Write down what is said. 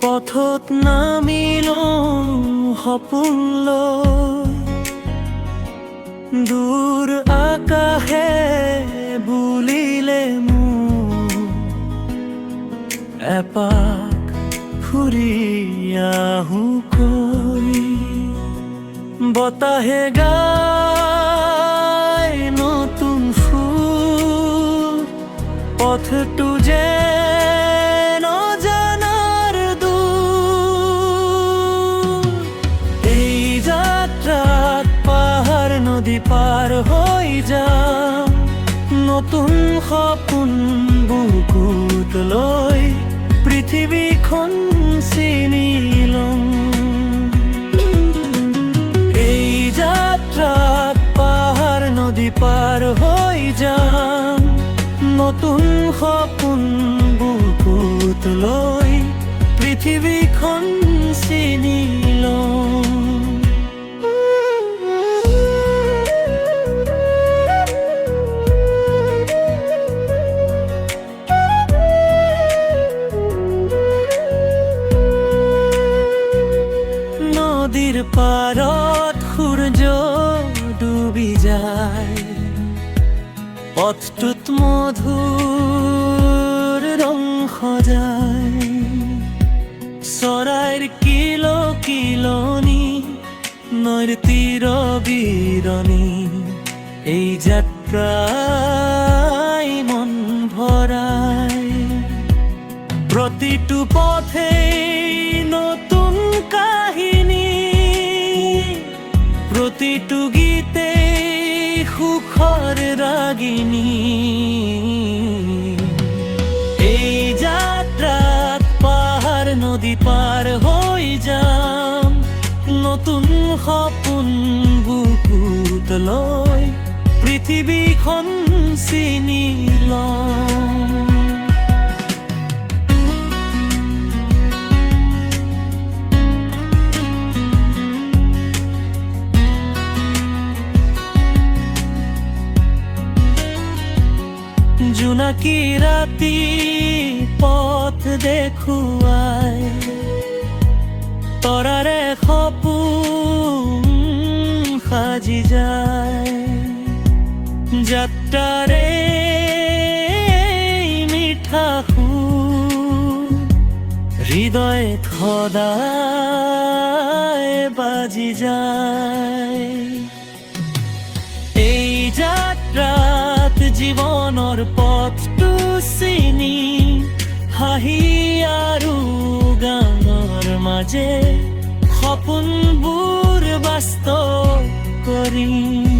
পথত নামিল সপোন লৈ দূৰ আকাশে বুলিলে মোক এপাক ফুৰি আহোঁ কৈ বতাহে গায় নতুন সুৰ পথটো যে নজানাৰ দূৰ এই যাত্ৰাত পাহাৰ নদী পাৰ হৈ যাম নতুন সপোন বুকুত লৈ পৃথিৱীখন চিনি লম এই যাত্ৰাত পাহাৰ নদী পাৰ হৈ যাম নতুন সপোন বুকুত লৈ পৃথিৱীখন চিনি লম নদীৰ পাৰত সূৰ্য ডুবি যায় পথটোত মধুৰ ৰং সজায় চৰাইৰ কিলকিলনি নৈৰ তীৰ বিৰণি এই যাত্ৰাই মন ভৰাই প্ৰতিটো পথেই নতুন কাহিনী প্ৰতিটো গীতেই সুখৰ ৰাগিনী এই যাত্ৰাত পাহাৰ নদী পাৰ হৈ যাম নতুন সপোন বুকুত লৈ পৃথিৱীখন চিনি লম জোনাকী ৰাতি পথ দেখুৱাই তৰাৰে সপোন সাজি যায় যাত্ৰাৰে মিঠা সুৰ হৃদয়ত সদায় বাজি যায় এই যাত্ৰাত জীৱনৰ পথটো চিনি হাঁহি আৰু গানৰ মাজে সপোনবোৰ বাস্তৱ কৰিম